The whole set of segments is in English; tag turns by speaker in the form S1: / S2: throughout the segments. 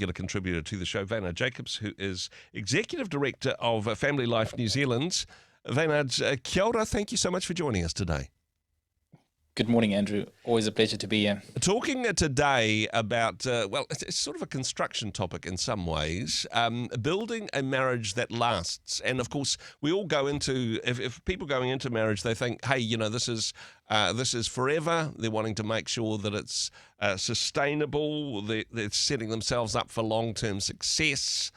S1: regular contributor to the show, Wynand Jacobs, who is Executive Director of FamilyLife New Zealand. Wynand, kia ora, thank you so much for joining us today.
S2: Good morning, Andrew. Always a pleasure to be here.
S1: Talking today about, it's sort of a construction topic in some ways, building a marriage that lasts. And of course, we all go into, if people going into marriage, they think, hey, this is forever. They're wanting to make sure that it's sustainable. They're setting themselves up for long-term success.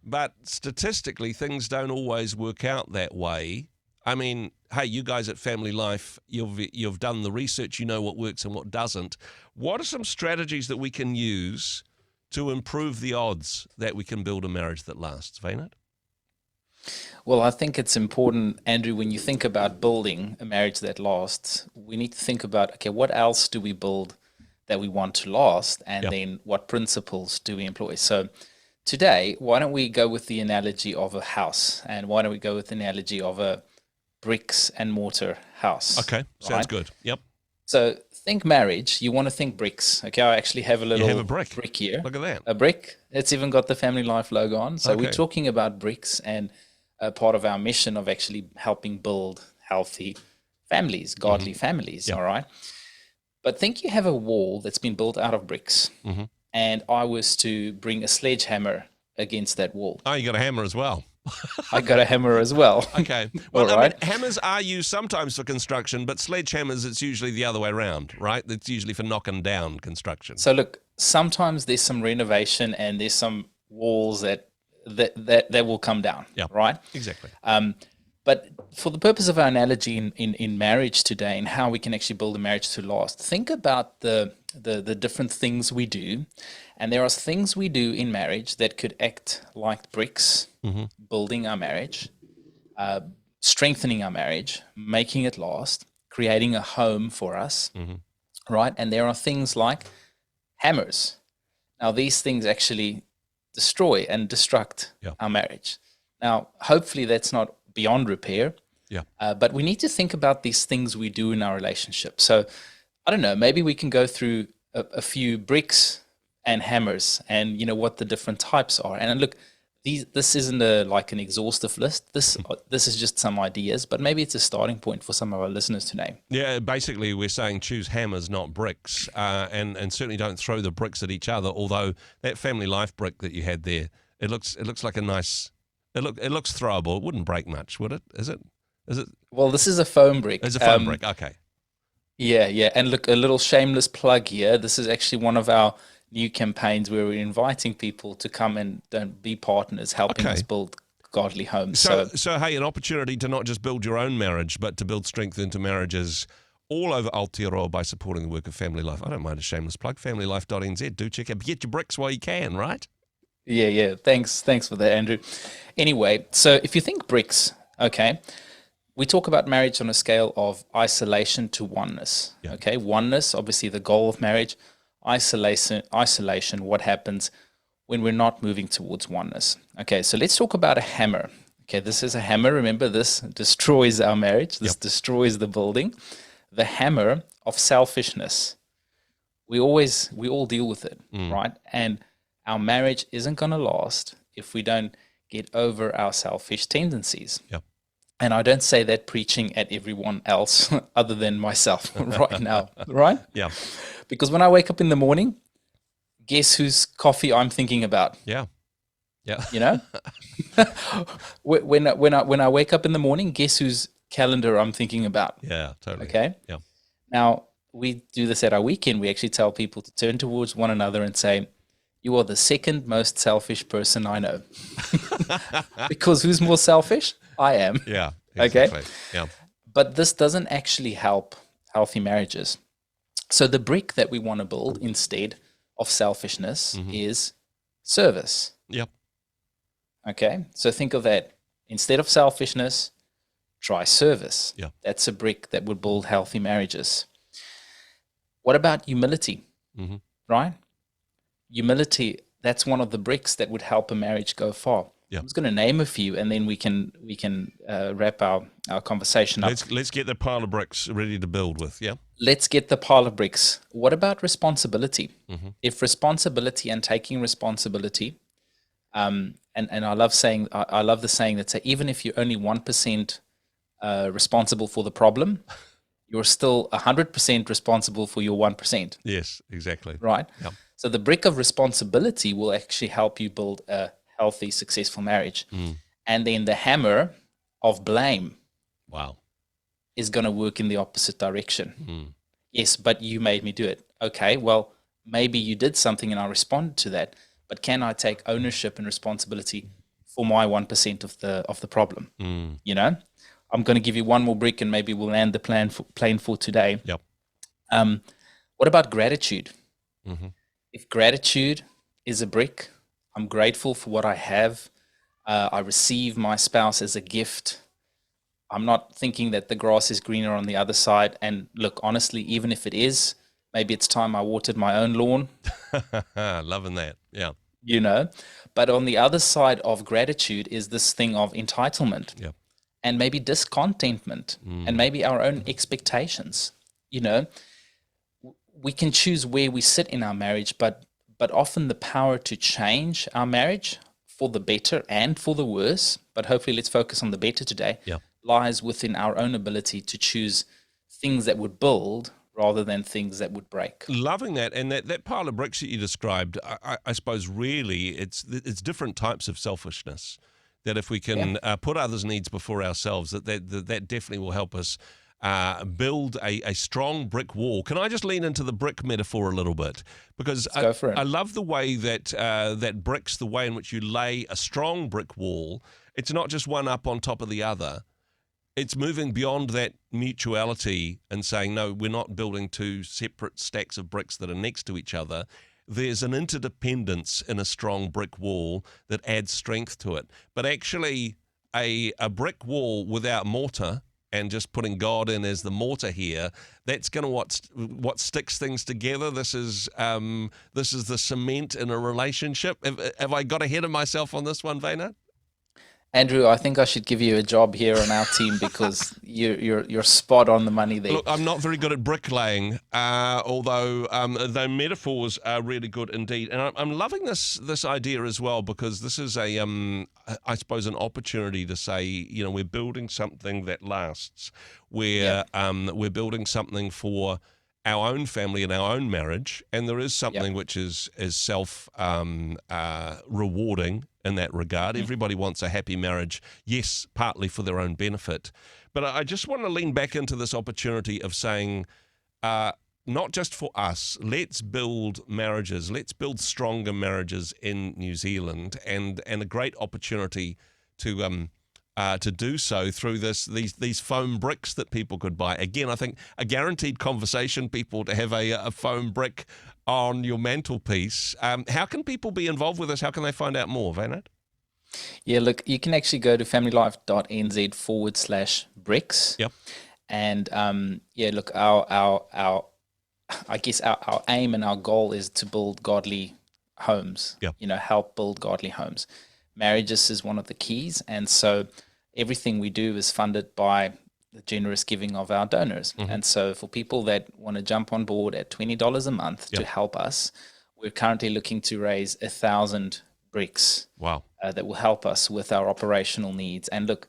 S1: But statistically, things don't always work out that way. I mean, hey, you guys at FamilyLife, you've done the research, you know what works and what doesn't. What are some strategies that we can use to improve the odds that we can build a marriage that lasts, Wynand?
S2: Well, I think it's important, Andrew, when you think about building a marriage that lasts, we need to think about, okay, what else do we build that we want to last? And then what principles do we employ? So today, why don't we go with the analogy of a house? And why don't we go with the analogy of a bricks and mortar house?
S1: Okay, sounds good. Yep.
S2: So think marriage, you want to think bricks. Okay, I actually have a little brick here.
S1: Look at that.
S2: A brick. It's even got the FamilyLife logo on. So we're talking about bricks, and a part of our mission of actually helping build healthy families, godly families, all right? But think you have a wall that's been built out of bricks, and I was to bring a sledgehammer against that wall.
S1: Oh, you got a hammer as well.
S2: I got a hammer as well.
S1: Okay. Well, I mean, hammers are used sometimes for construction, but sledgehammers, it's usually the other way around, right? It's usually for knocking down construction.
S2: So look, sometimes there's some renovation and there's some walls that will come down, right?
S1: Exactly.
S2: But for the purpose of our analogy in marriage today and how we can actually build a marriage to last, think about the different things we do. And there are things we do in marriage that could act like bricks, building our marriage, strengthening our marriage, making it last, creating a home for us, right? And there are things like hammers. Now, these things actually destroy and destruct our marriage. Now, hopefully that's not beyond repair, but we need to think about these things we do in our relationship. So, I don't know, maybe we can go through a few bricks and hammers, and what the different types are. And look, this isn't like an exhaustive list. This is just some ideas, but maybe it's a starting point for some of our listeners today.
S1: Yeah, basically we're saying choose hammers, not bricks, and certainly don't throw the bricks at each other. Although that FamilyLife brick that you had there, it looks like a nice. It looks throwable. It wouldn't break much, would it? Is it?
S2: Well, this is a foam brick.
S1: It's a foam brick. Okay.
S2: Yeah. And look, a little shameless plug here. This is actually one of our new campaigns where we're inviting people to come and be partners, helping us build godly homes.
S1: So hey, an opportunity to not just build your own marriage, but to build strength into marriages all over Aotearoa by supporting the work of FamilyLife. I don't mind a shameless plug. FamilyLife.nz. Do check out. Get your bricks while you can, right?
S2: Yeah. Thanks for that, Andrew. Anyway, so if you think bricks, okay, we talk about marriage on a scale of isolation to oneness. Okay, oneness, obviously the goal of marriage. Isolation, what happens when we're not moving towards oneness. Okay, so let's talk about a hammer. Okay, this is a hammer. Remember, this destroys our marriage. This destroys the building. The hammer of selfishness. We all deal with it, right? And our marriage isn't going to last if we don't get over our selfish tendencies. And I don't say that preaching at everyone else other than myself right now, right?
S1: Yeah.
S2: Because when I wake up in the morning, guess whose coffee I'm thinking about?
S1: Yeah.
S2: When I wake up in the morning, guess whose calendar I'm thinking about?
S1: Yeah, totally.
S2: Okay.
S1: Yeah.
S2: Now, we do this at our weekend. We actually tell people to turn towards one another and say, you are the second most selfish person I know. Because who's more selfish? I am.
S1: Yeah, exactly.
S2: Okay.
S1: Yeah.
S2: But this doesn't actually help healthy marriages. So the brick that we want to build instead of selfishness is service.
S1: Yep.
S2: Okay. So think of that. Instead of selfishness, try service.
S1: Yeah.
S2: That's a brick that would build healthy marriages. What about humility? Right? Humility, that's one of the bricks that would help a marriage go far.
S1: Yeah.
S2: I'm just going to name a few, and then we can wrap our conversation up.
S1: Let's get the pile of bricks ready to build with. Yeah.
S2: Let's get the pile of bricks. What about responsibility?
S1: Mm-hmm.
S2: If responsibility and taking responsibility, and I love the saying that say even if you're only 1% responsible for the problem, you're still 100% responsible for your 1%.
S1: Yes, exactly.
S2: Right.
S1: Yeah.
S2: So the brick of responsibility will actually help you build a healthy, successful marriage. And then the hammer of blame
S1: Wow.
S2: is going to work in the opposite direction. Yes, but you made me do it. Okay, well, maybe you did something and I responded to that, but can I take ownership and responsibility for my 1% of the problem? You know, I'm going to give you one more brick and maybe we'll land the plane for today.
S1: Yep.
S2: What about gratitude?
S1: Mm-hmm.
S2: If gratitude is a brick, I'm grateful for what I have. I receive my spouse as a gift. I'm not thinking that the grass is greener on the other side. And look, honestly, even if it is, maybe it's time I watered my own lawn.
S1: Loving that. Yeah.
S2: You know, but on the other side of gratitude is this thing of entitlement.
S1: Yeah.
S2: And maybe discontentment and maybe our own expectations. You know, we can choose where we sit in our marriage, but often the power to change our marriage for the better and for the worse, but hopefully let's focus on the better today,
S1: Yeah.
S2: lies within our own ability to choose things that would build rather than things that would break.
S1: Loving that, and that pile of bricks that you described, I suppose really it's different types of selfishness. That if we can put others' needs before ourselves, that definitely will help us build a strong brick wall. Can I just lean into the brick metaphor a little bit? Because
S2: Go for it.
S1: I love the way that bricks, the way in which you lay a strong brick wall, it's not just one up on top of the other. It's moving beyond that mutuality and saying, no, we're not building two separate stacks of bricks that are next to each other. There's an interdependence in a strong brick wall that adds strength to it. But actually, a brick wall without mortar and just putting God in as the mortar here, that's going to what sticks things together. This is the cement in a relationship. Have I got ahead of myself on this one, Wynand?
S2: Andrew, I think I should give you a job here on our team because you're spot on the money there.
S1: Look, I'm not very good at bricklaying, although the metaphors are really good indeed. And I'm loving this idea as well because this is I suppose, an opportunity to say, you know, we're building something that lasts. We're building something for our own family and our own marriage, and there is something which is self rewarding in that regard. Everybody wants a happy marriage, yes, partly for their own benefit. But I just want to lean back into this opportunity of saying, not just for us, let's build marriages, let's build stronger marriages in New Zealand, and a great opportunity to do so through these foam bricks that people could buy. Again, I think a guaranteed conversation, people, to have a foam brick on your mantelpiece. How can people be involved with us? How can they find out more, Wynand?
S2: Yeah, look, you can actually go to familylife.nz/bricks.
S1: Yep.
S2: And look, our I guess our aim and our goal is to build godly homes.
S1: Yep.
S2: You know, help build godly homes. Marriages is one of the keys, and so everything we do is funded by the generous giving of our donors. And so for people that want to jump on board at $20 a month to help us, we're currently looking to raise 1,000 bricks.
S1: Wow.
S2: That will help us with our operational needs. And look,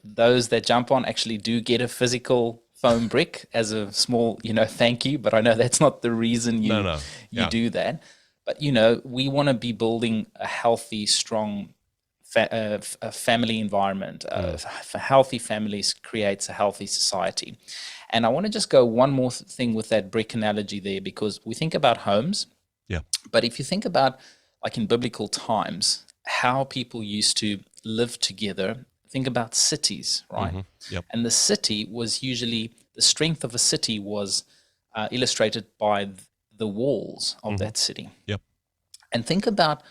S2: those that jump on actually do get a physical foam brick as a small, thank you. But I know that's not the reason you do that. But, we want to be building a healthy, strong family environment. For healthy families creates a healthy society. And I want to just go one more thing with that brick analogy there, because we think about homes.
S1: Yeah.
S2: But if you think about, like in biblical times, how people used to live together, think about cities, right?
S1: Yep.
S2: And the city was usually, the strength of a city was illustrated by the walls of that city.
S1: Yep.
S2: And think about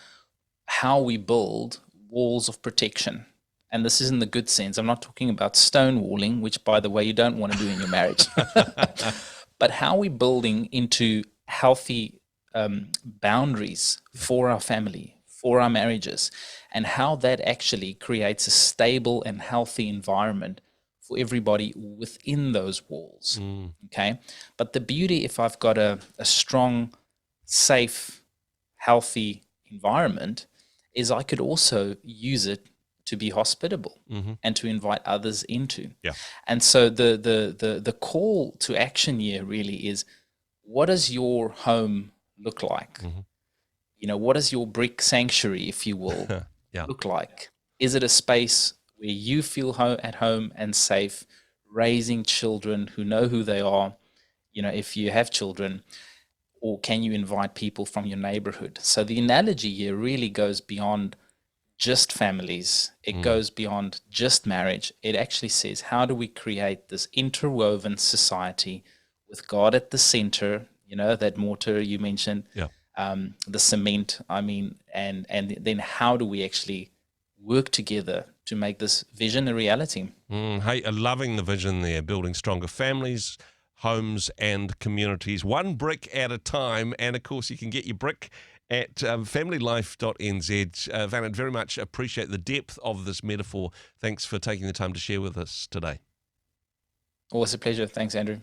S2: how we build walls of protection. And this is in the good sense. I'm not talking about stonewalling, which, by the way, you don't want to do in your marriage. But how we're building into healthy boundaries for our family, for our marriages, and how that actually creates a stable and healthy environment for everybody within those walls. Okay. But the beauty, if I've got a strong, safe, healthy environment, is I could also use it to be hospitable and to invite others into.
S1: Yeah.
S2: And so the call to action here really is, what does your home look like? What does your brick sanctuary, if you will, look like? Is it a space where you feel at home and safe, raising children who know who they are, if you have children, or can you invite people from your neighborhood? So the analogy here really goes beyond just families. It goes beyond just marriage. It actually says, how do we create this interwoven society with God at the center, that mortar you mentioned, the cement, and then how do we actually work together to make this vision a reality?
S1: Hey, loving the vision there, building stronger families, homes and communities, one brick at a time. And of course, you can get your brick at FamilyLife.nz. Wynand, very much appreciate the depth of this metaphor. Thanks for taking the time to share with us today.
S2: Always a pleasure. Thanks, Andrew.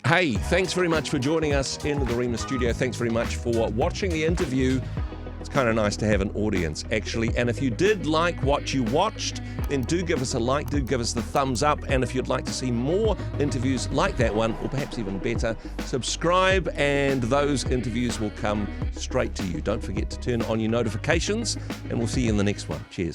S1: Hey, thanks very much for joining us in the Rhema studio. Thanks very much for watching the interview. It's kind of nice to have an audience, actually. And if you did like what you watched, then do give us a like, do give us the thumbs up. And if you'd like to see more interviews like that one, or perhaps even better, subscribe and those interviews will come straight to you. Don't forget to turn on your notifications, and we'll see you in the next one. Cheers.